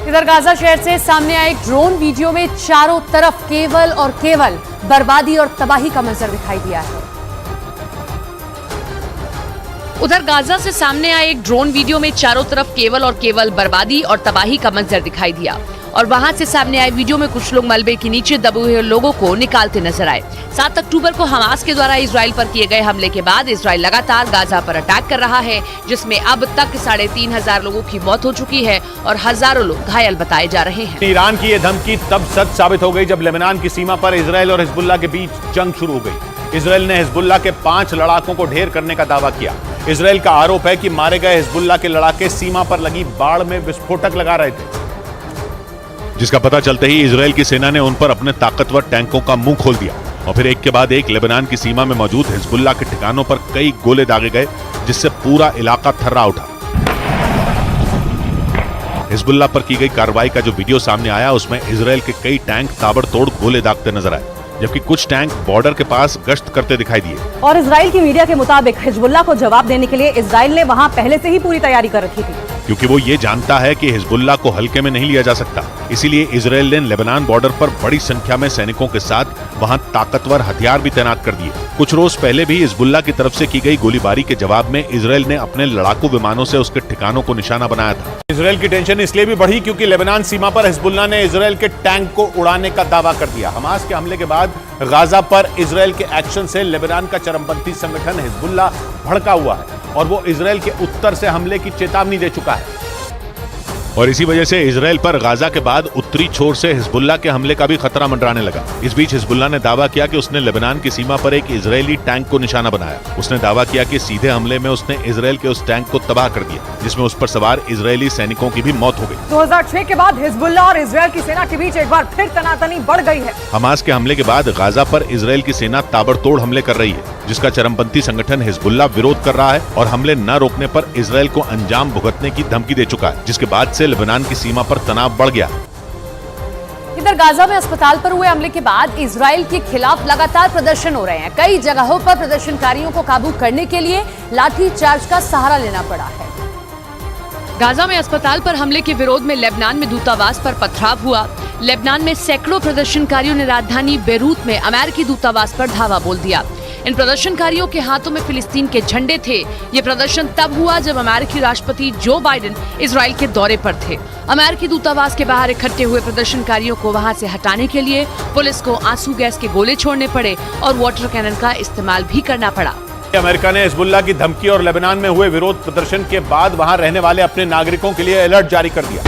इधर गाजा शहर से सामने आए ड्रोन वीडियो में चारों तरफ केवल और केवल बर्बादी और तबाही का मंजर दिखाई दिया है। उधर गाजा से सामने आए एक ड्रोन वीडियो में चारों तरफ केवल और केवल बर्बादी और तबाही का मंजर दिखाई दिया और वहां से सामने आए वीडियो में कुछ लोग मलबे के नीचे दबे हुए लोगों को निकालते नजर आए। 7 अक्टूबर को हमास के द्वारा इजराइल पर किए गए हमले के बाद इजराइल लगातार गाजा पर अटैक कर रहा है, जिसमें अब तक 3,500 लोगों की मौत हो चुकी है और हजारों लोग घायल बताए जा रहे हैं। ईरान की ये धमकी तब सच साबित हो गई जब लेबनान की सीमा पर इजराइल और हिजबुल्लाह के बीच जंग शुरू हो गई। इजराइल ने हिजबुल्लाह के 5 लड़ाकों को ढेर करने का दावा किया। इजराइल का आरोप है कि मारे गए हिजबुल्लाह के लड़ाके सीमा पर लगी बाड़ में विस्फोटक लगा रहे थे, जिसका पता चलते ही इजराइल की सेना ने उन पर अपने ताकतवर टैंकों का मुंह खोल दिया और फिर एक के बाद एक लेबनान की सीमा में मौजूद हिजबुल्लाह के ठिकानों पर कई गोले दागे गए, जिससे पूरा इलाका थर्रा उठा। हिजबुल्लाह पर की गई कार्रवाई का जो वीडियो सामने आया उसमें इजराइल के कई टैंक ताबड़तोड़ गोले दागते नजर आए, जबकि कुछ टैंक बॉर्डर के पास गश्त करते दिखाई दिए। और इजराइल की मीडिया के मुताबिक हिजबुल्लाह को जवाब देने के लिए इजराइल ने वहां पहले से ही पूरी तैयारी कर रखी थी, क्योंकि वो ये जानता है कि हिजबुल्लाह को हल्के में नहीं लिया जा सकता। इसीलिए इजराइल ने लेबनान बॉर्डर पर बड़ी संख्या में सैनिकों के साथ वहां ताकतवर हथियार भी तैनात कर दिए। कुछ रोज पहले भी हिजबुल्लाह की तरफ से की गई गोलीबारी के जवाब में इजराइल ने अपने लड़ाकू विमानों से उसके ठिकानों को निशाना बनाया था। इजराइल की टेंशन इसलिए भी बढ़ी क्योंकि लेबनान सीमा पर हिजबुल्लाह ने इजराइल के टैंक को उड़ाने का दावा कर दिया। हमास के हमले के बाद गाजा पर इजराइल के एक्शन से लेबनान का चरमपंथी संगठन हिजबुल्लाह भड़का हुआ है और वो इजराइल के उत्तर से हमले की चेतावनी दे चुका है। और इसी वजह से इजराइल पर गाजा के बाद उत्तरी छोर से हिजबुल्लाह के हमले का भी खतरा मंडराने लगा। इस बीच हिजबुल्लाह ने दावा किया कि उसने लेबनान की सीमा पर एक इजरायली टैंक को निशाना बनाया। उसने दावा किया कि सीधे हमले में उसने इजराइल के उस टैंक को तबाह कर दिया, जिसमें उस पर सवार इजरायली सैनिकों की भी मौत हो गई। 2006 के बाद हिजबुल्लाह और इजराइल की सेना के बीच एक बार फिर तनातनी बढ़ गई है। हमास के हमले के बाद गाजा पर इजराइल की सेना ताबड़तोड़ हमले कर रही है, जिसका चरमपंथी संगठन हिजबुल्लाह विरोध कर रहा है और हमले न रोकने पर इजराइल को अंजाम भुगतने की धमकी दे चुका है, जिसके बाद से लेबनान की सीमा पर तनाव बढ़ गया। इधर गाजा में अस्पताल पर हुए हमले के बाद इजराइल के खिलाफ लगातार प्रदर्शन हो रहे हैं। कई जगहों पर प्रदर्शनकारियों को काबू करने के लिए लाठीचार्ज का सहारा लेना पड़ा है। गाजा में अस्पताल पर हमले के विरोध में लेबनान में दूतावास पर पथराव हुआ। लेबनान में सैकड़ों प्रदर्शनकारियों ने राजधानी बेरूत में अमेरिकी दूतावास पर धावा बोल दिया। इन प्रदर्शनकारियों के हाथों में फिलिस्तीन के झंडे थे। ये प्रदर्शन तब हुआ जब अमेरिकी राष्ट्रपति जो बाइडेन इजराइल के दौरे पर थे। अमेरिकी दूतावास के बाहर इकट्ठे हुए प्रदर्शनकारियों को वहां से हटाने के लिए पुलिस को आंसू गैस के गोले छोड़ने पड़े और वाटर कैनन का इस्तेमाल भी करना पड़ा। अमेरिका ने हिजबुल्लाह की धमकी और लेबनान में हुए विरोध प्रदर्शन के बाद वहां रहने वाले अपने नागरिकों के लिए अलर्ट जारी कर दिया।